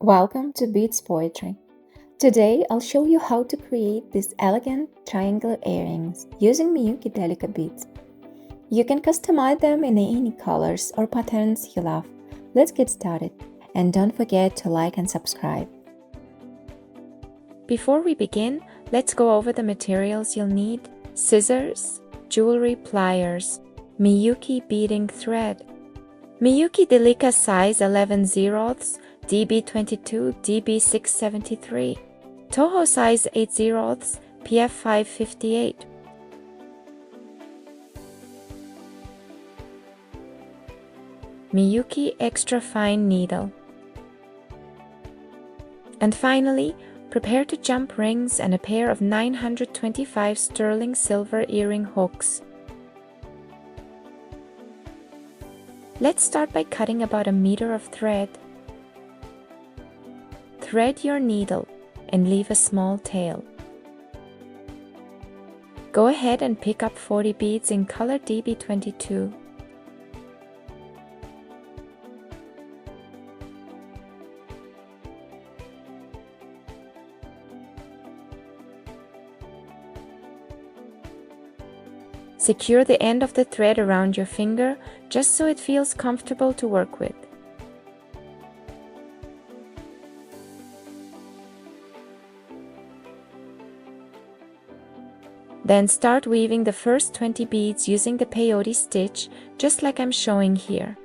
Welcome to Beads Poetry. Today I'll show you how to create these elegant triangular earrings using Miyuki Delica beads. You can customize them in any colors or patterns you love. Let's get started, and don't forget to like and subscribe. Before we begin, let's go over the materials you'll need: scissors, jewelry pliers, Miyuki beading thread, Miyuki Delica size 11/0, DB22, DB673, Toho size 8/0, PF 558. Miyuki Extra Fine needle. And finally, prepare to jump rings and a pair of 925 sterling silver earring hooks. Let's start by cutting about 1 meter of thread. Thread your needle and leave a small tail. Go ahead and pick up 40 beads in color DB22. Secure the end of the thread around your finger just so it feels comfortable to work with. Then start weaving the first 20 beads using the peyote stitch, just like I'm showing here.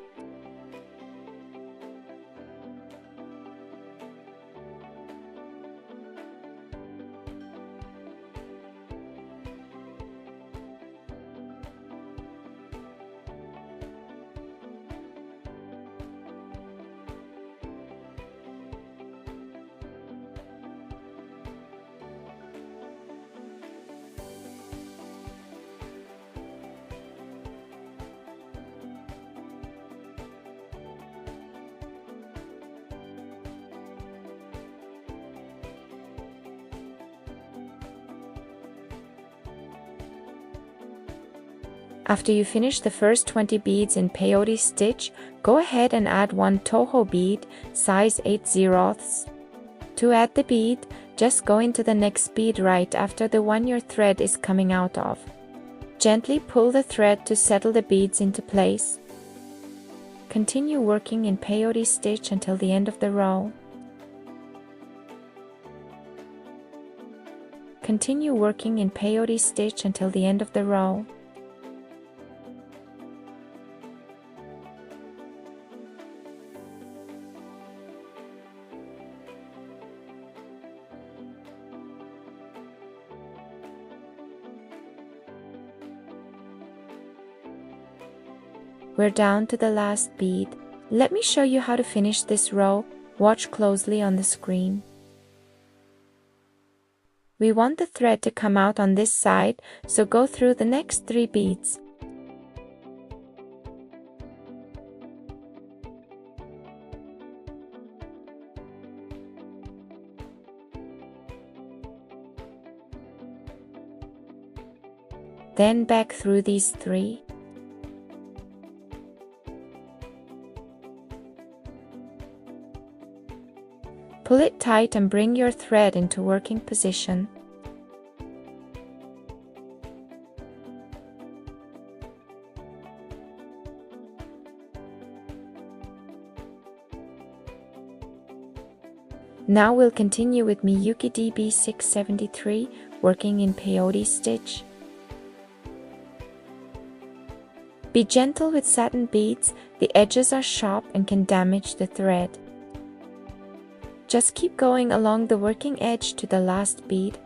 After you finish the first 20 beads in peyote stitch, go ahead and add one Toho bead, size 8/0. To add the bead, just go into the next bead right after the one your thread is coming out of. Gently pull the thread to settle the beads into place. Continue working in peyote stitch until the end of the row. Continue working in peyote stitch until the end of the row. We're down to the last bead. Let me show you how to finish this row. Watch closely on the screen. We want the thread to come out on this side, so go through the next 3 beads. Then back through these 3. Pull it tight and bring your thread into working position. Now we'll continue with Miyuki DB673, working in peyote stitch. Be gentle with satin beads, the edges are sharp and can damage the thread. Just keep going along the working edge to the last bead.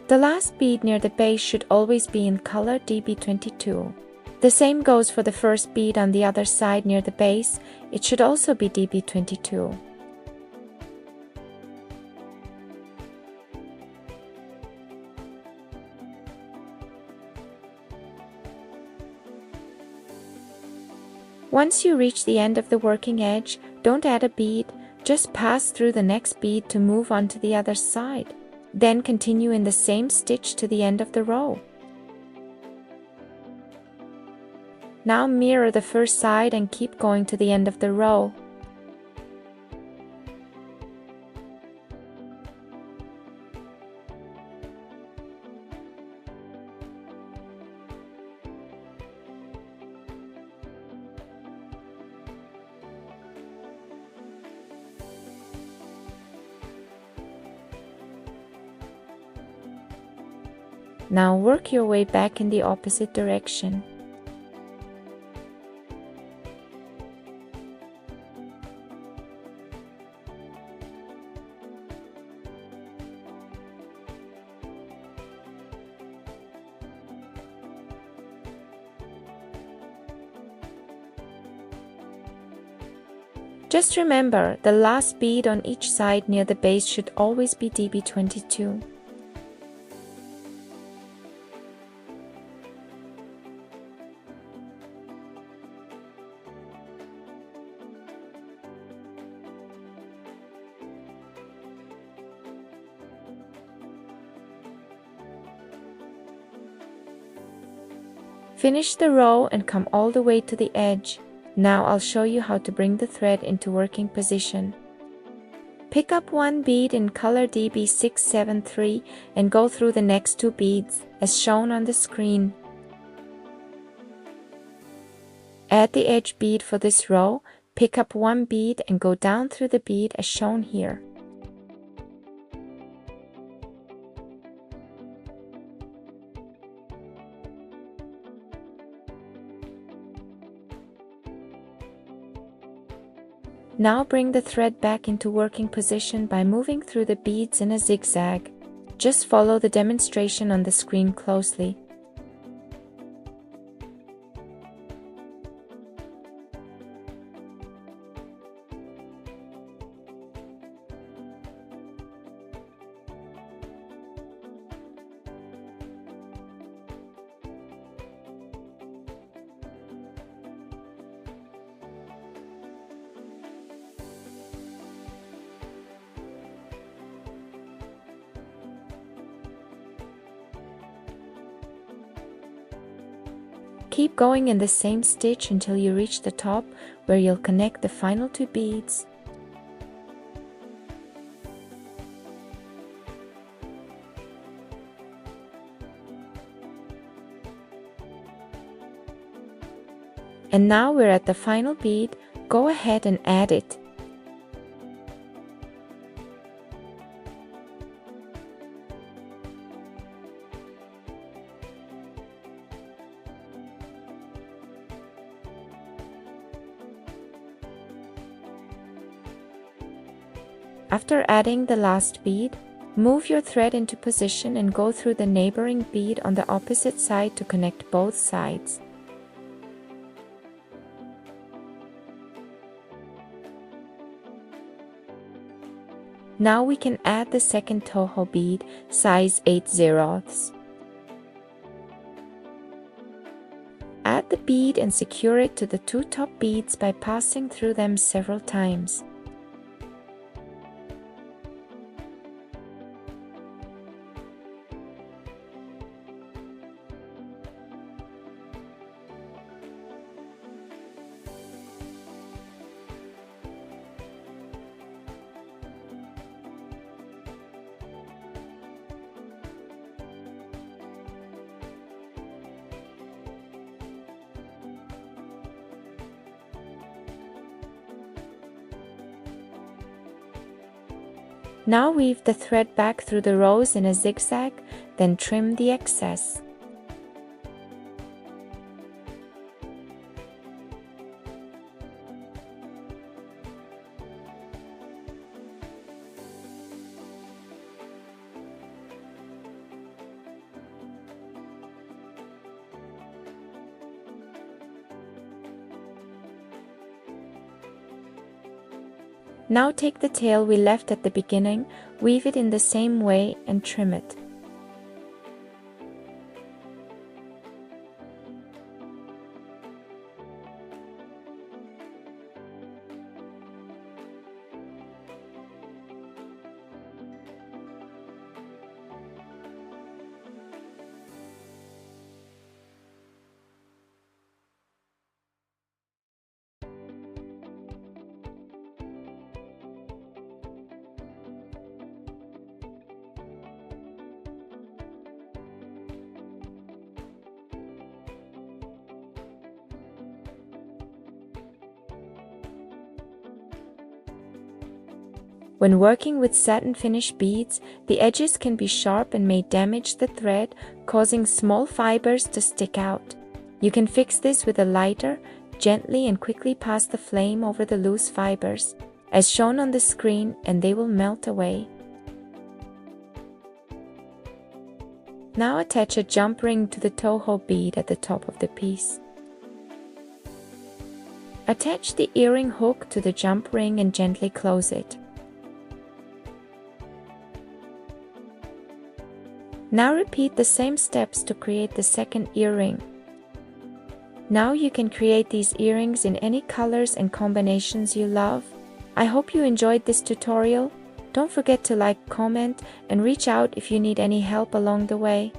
The last bead near the base should always be in color DB22. The same goes for the first bead on the other side near the base. It should also be DB22. Once you reach the end of the working edge, don't add a bead, just pass through the next bead to move on to the other side. Then continue in the same stitch to the end of the row. Now mirror the first side and keep going to the end of the row. Now work your way back in the opposite direction. Just remember, the last bead on each side near the base should always be DB22. Finish the row and come all the way to the edge. Now I'll show you how to bring the thread into working position. Pick up one bead in color DB673 and go through the next two beads, as shown on the screen. Add the edge bead for this row, pick up one bead and go down through the bead as shown here. Now bring the thread back into working position by moving through the beads in a zigzag. Just follow the demonstration on the screen closely. Keep going in the same stitch until you reach the top, where you'll connect the final two beads. And now we're at the final bead. Go ahead and add it. After adding the last bead, move your thread into position and go through the neighboring bead on the opposite side to connect both sides. Now we can add the second Toho bead, size 8/0. Add the bead and secure it to the two top beads by passing through them several times. Now weave the thread back through the rows in a zigzag, then trim the excess. Now take the tail we left at the beginning, weave it in the same way and trim it. When working with satin finish beads, the edges can be sharp and may damage the thread, causing small fibers to stick out. You can fix this with a lighter, gently and quickly pass the flame over the loose fibers, as shown on the screen, and they will melt away. Now attach a jump ring to the Toho bead at the top of the piece. Attach the earring hook to the jump ring and gently close it. Now repeat the same steps to create the second earring. Now you can create these earrings in any colors and combinations you love. I hope you enjoyed this tutorial. Don't forget to like, comment, and reach out if you need any help along the way.